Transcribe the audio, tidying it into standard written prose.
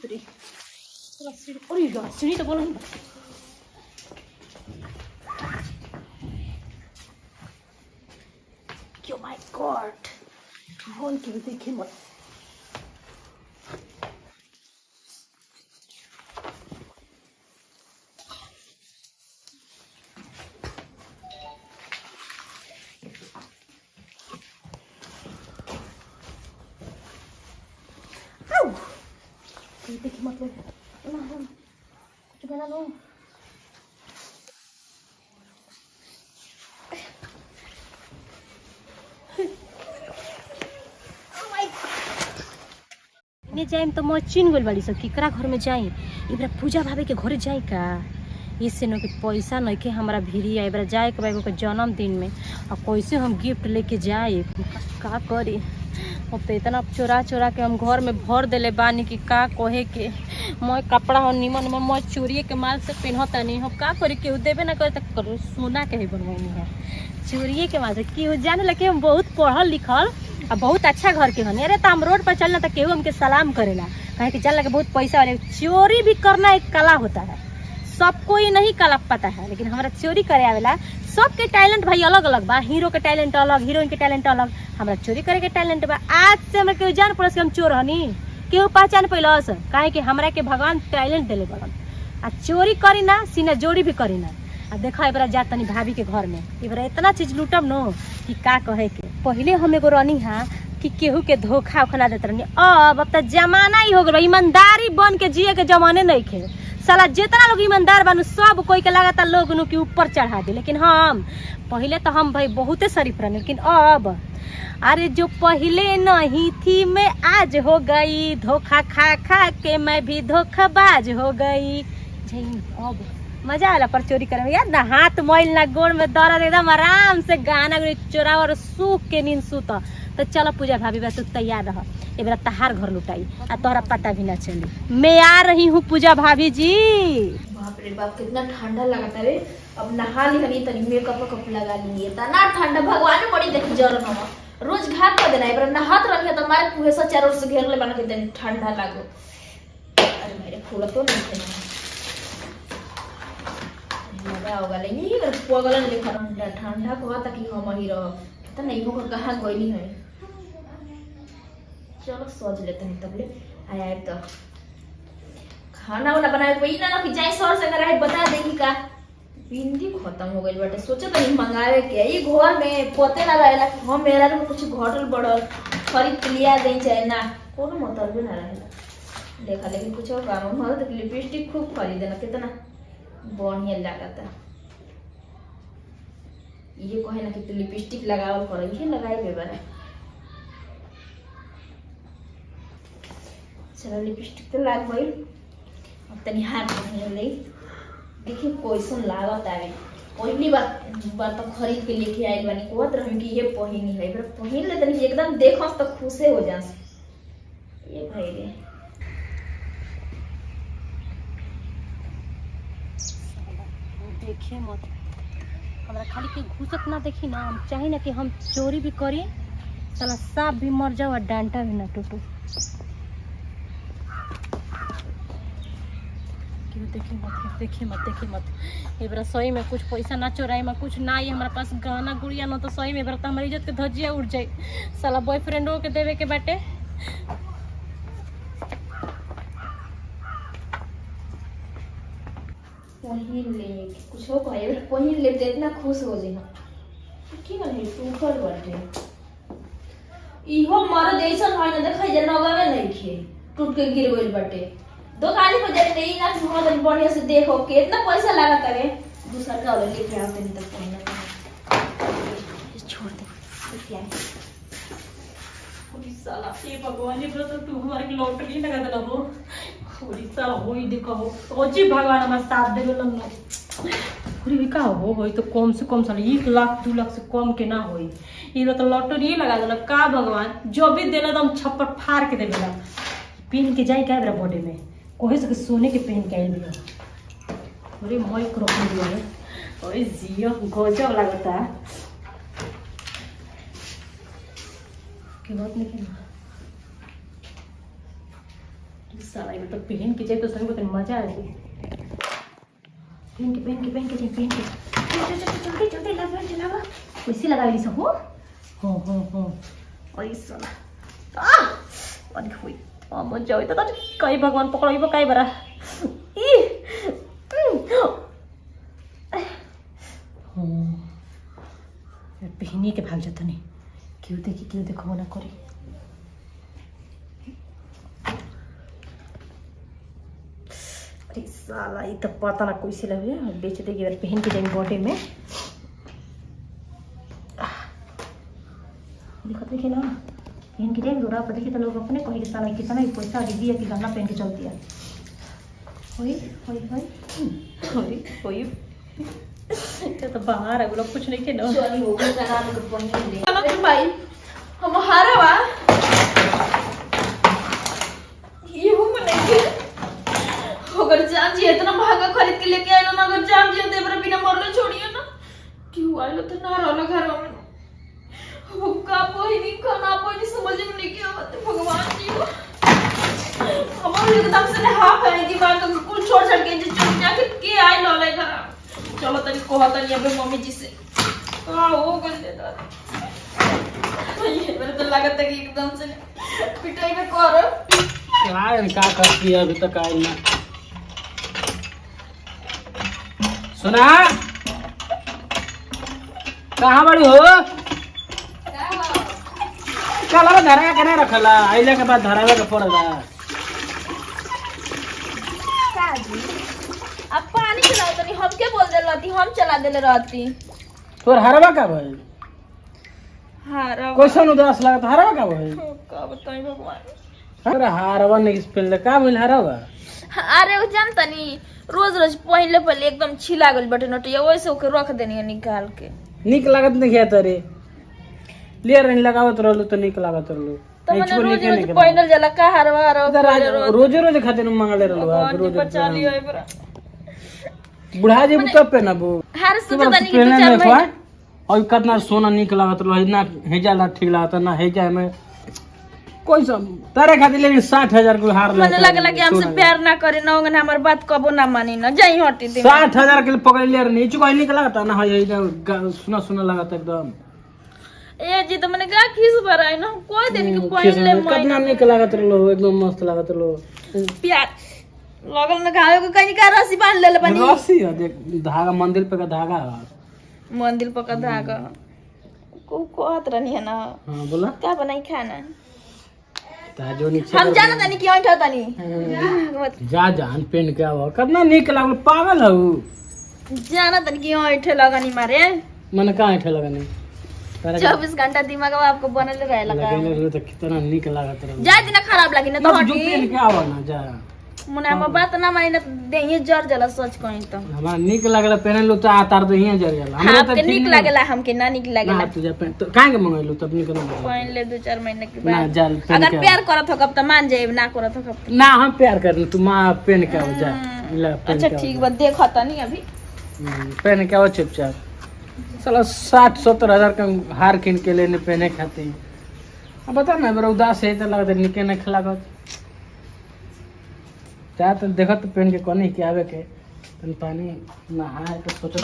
उतरी अरे यार सीढ़ी तो बोला नहीं। Oh my God! भगवान की भी देखी मत। देखी मत लोग कुछ बना लो। जाइम तो मैं चिन गल बाड़ी सब केकरा घर में जाई इबरा पूजा भाभी के घर जाई का इससे न कि पैसा नहीं के हमारा भिरी है इबरा जाए के भाई के जन्मदिन में और कैसे हम गिफ्ट लेके जाए का करी। अब तो इतना चोरा चोरा के हम घर में भर देले बानी कि का कहे के मैं कपड़ा हो निमन में मैं चोरी के माल से पहनता नहीं हम का करी केहू देवे ना करे तो सोना के ही बनवानी है चोरी के माल से केहू जाने लगे हम बहुत पढ़ल लिखल और बहुत अच्छा घर के हनी। अरे तो हम रोड पर चलना तो केहू हमके सलाम करेला कहे कि चल लगे बहुत पैसा वाले। चोरी भी करना एक कला होता है सबको ही नहीं कला पता है लेकिन हमारा चोरी करे आवेला। सबके टैलेंट भाई अलग अलग बा हीरो के टैलेंट अलग हीरोइन के टैलेंट अलग हमारा चोरी करे के टैलेंट बा। आज से हमरा केहू जान पड़स कि हम चोर हनी केहू पहचान पैलस काहे कि हमरा के भगवान टैलेंट देले बड़न आ चोरी करी ना सीना जोड़ी भी करी ना। आ देखा एबरा जा तनी भाभी के घर में एबरा इतना चीज लूटम नो कि का कहे के। पहले हम एगो रहनी हा कि केहू के धोखा उखना देते रहनी अब तो जमाना ही हो गया ईमानदारी बन के जिए के जमाने नहीं खे। साला जितना लोग ईमानदार बनू सब कोई के लगातार लोग के ऊपर चढ़ा दे। लेकिन हम पहले तो हम भाई बहुते शरीफ रहने लेकिन अब अरे जो पहले नहीं थी मैं आज हो गई धोखा खा खा के मैं भी धोखाबाज हो गई। अब मजा आला पर चोरी करे में यार ना हाथ मैल ना गोड़ में दर्द एकदम आराम से गाना चोरा और सूख के नींद सूत। तो चलो पूजा भाभी बस तैयार रह एबरा तहार घर लुटाई आ तोहरा पता भी ना चली मैं आ रही हूँ पूजा भाभी जी। बाप रे बाप कितना ठंडा लगता रे। अब नहा ली हनी तनी मेकअप लगा ली तना ठंडा भगवान बड़ी देखी जरन हम रोज घाट कर देना एबरा नहात रखे तो मारे कुहेसा चारों से घेर ले बना के तनी ठंडा लागो। अरे मेरे फूल तो नहीं थे लगा होगा लेकिन ये कर पगलन लेखा ठंडा कहता कि हम ही रह पता नहीं वो कहाँ गईली है। चलो सोच लेते हैं तब ले आया तो खाना वाला बनाए कोई ना कि जाए सर से कराए बता देगी का बिंदी खत्म हो गई बेटे सोचे तो नहीं मंगावे के ये घर में पते ना रहेला हम मेरा में कुछ घटल बढ़ल खरीद लिया दे चाहे ना कोनो मतलब ना रहेला देखा लेकिन कुछ और काम हम तो लिपस्टिक खूब खरीदे ना कितना बढ़िया लगता ये कहे ना कि तू लिपस्टिक लगावल कर ये लगाई बेबरा। चलो लिपस्टिक तो लाग गई अब तनी हाथ में ले देखिए कैसन लागत आवे। पहली बार तो खरीद के लेके आई बानी कहत रही कि ये पहिनी है पर पहिन ले तनी एकदम देखस तो खुशे हो जास ये भाई रे। देखे मत हमरा खाली के घुसत ना देखी ना हम चाहे ना कि हम चोरी भी करी साला सांप भी मर जाओ और डांटा भी ना टूटू। देखी मत एबरा सही में कुछ पैसा ना चोराई में कुछ ना ये हमारे पास गहना गुड़िया ना तो सही में एबरा तो हमारी इज्जत के धजिया उड़ जाए साला बॉयफ्रेंडो के देवे के बाटे। पहिन ले कुछ हो कहे पहिन ले तो इतना खुश हो जाए ठीक है टूटल बाटे इहो मरद ऐसन है ना देखा जे नगावे नहीं खे टूट के गिर गइल बाटे दुकान पर जाके नहीं ना सुनो बढ़िया से देखो कितना पैसा लगा करे दूसरा का वाला लेके आओ तनी तक पहले छोड़ दे क्या पूरी साला ये भगवान ये तो तू हमारे लॉटरी लगा देला हो पूरी साला होई देखो हो सोची भगवान हमारे साथ देवे लंगो पूरी का होई तो कम से कम साला 1 लाख 2 लाख से कम के ना होई ये तो लॉटरी लगा देला का भगवान जो भी देला दम छप्पर फाड़ के देवेला पहन के जाई का बॉडी में कोहे से सोने के पहन के आइल बिया अरे मोय क्रॉप दिया है ओए जियो गजब लगता है के बात नहीं साला ये तो पहन के जाए तो सही में मजा आ जाए। पहन के चल जल्दी लगा वैसे लगा ली सब हो और इस साला और होई मजा होई त कई भगवान पकड़ाइबो काई बरा ई पहनी के भाग जाता नहीं क्यों देखो ना करी। अरे साला ये तो पता ना कोई से लगे बेच देगी अगर पहन के जाएंगे बॉडी में। देखते ना पहन के जाएंगे रोड़ा पर देखिए तो लोग अपने कहीं साला कितना ही पैसा दे दिया कि गहना पहन के चलती है। होई ये तो बाहर है लोग कुछ नहीं के ना चली हो गई गाना में पहन ले चलो फिर भाई हम हारवा ये हो मने अगर जान जी इतना महंगा खरीद के लेके आइलो ना, अगर जान जी देवरा बिना मरले छोड़ियो ना क्यों आइलो तो ना रहलो घर में। अब का पहिनी खाना पहिनी समझ में नहीं के आवत भगवान जी को हमारे एकदम से हाफ है दिमाग का कुल छोड़ के जे चुप जाके के आइलो ले घर। चलो तनी कहत नहीं अबे मम्मी जी से का हो गले दादा ये मेरे तो लगता है कि एकदम से पिटाई में कर क्या करती है अभी तक आई ना। सुना कहाँ बड़ी हो कल धरा के नहीं रखला आइले के बाद धरावे के पड़ेगा। अब पानी चलाओ तनी हम के बोल दे रहती हम चला देले रहती। तोर हरवा का भाई हारा क्वेश्चन उदास लगा हरवा का भाई का बताई भगवान। अरे हरवा नहीं स्पेल का बोल हरवा। अरे वो जानता नहीं रोज पहले एकदम छिला गल बटे नटिया वैसे ओके रख देनी है निकाल के। निक लागत नहीं है तरे ले रही लगावत रहलो तो निक लागत रहलो तो मैंने रोज पहनल जाला का हरवा रोज खातिर मंगले रहलो रोज बचा लियो ए बरा बुढ़ा जी तब पे ना वो हार सोचा तनी कि 2-4 महीना और कितना सोना निक लागत रहलो ना हेजा ला ठीक लागत ना हेजा में कोई सब तारे खातिर लेकिन 60,000 को हार मने लगला कि हमसे प्यार ना करे ना होगा हमर बात कबो ना मानी ना जाई हटी दे 60,000 के पकड़ ले नहीं चुका निक लागत ना है सुना लागत एकदम। ए जी तो मने गा खीस भराई ना कोई दिन के पहन ले कितना निक लागत रहलो एकदम मस्त लागत रहलो प्यार लगल ना गावे को कहीं का रस्सी बांध ले बनी रस्सी है देख धागा मंदिर पे का धागा है मंदिर पर का धागा को हाथ रहनी है ना। हां बोला क्या बनाई खाना ताजो नीचे हम जाना तनी क्यों उठा तनी जा जान पेन के आवा कितना निक लागल पागल हऊ जाना तनी क्यों उठे लगनी मारे मन का उठे लगनी 24 घंटा दिमाग में आपको बनल रहे लगा तो कितना निक लागत रहे जा दिन खराब लगी ना तो जो पेन के आवा ना जा मने हम बात ना मानी ना देहिए जर जला सोच कहीं तो हमरा निक लागल पहन लो तो आतार तो हिया जर जाला हमरा तो निक लागला हमके ना निक लागला ना तुझे पहन तो काहे के मंगैलू तब निक ना पहन ले 2-4 महीने के ना बाद जाल अगर प्यार करत हो कब तो मान जाए ना करत हो कब ना हम प्यार कर तू मां पेन के आवा जा ले अच्छा ठीक बा देखो तनी अभी पहन के आवा चुपचाप साला 60-70 हजार का हार किन के लेने पहने खाती अब बता ना बड़ा उदास है तो लगता निके नहीं खिलागत चाह तो देखो तो पहन के कोने के आवे के पानी नहाए तो सोचो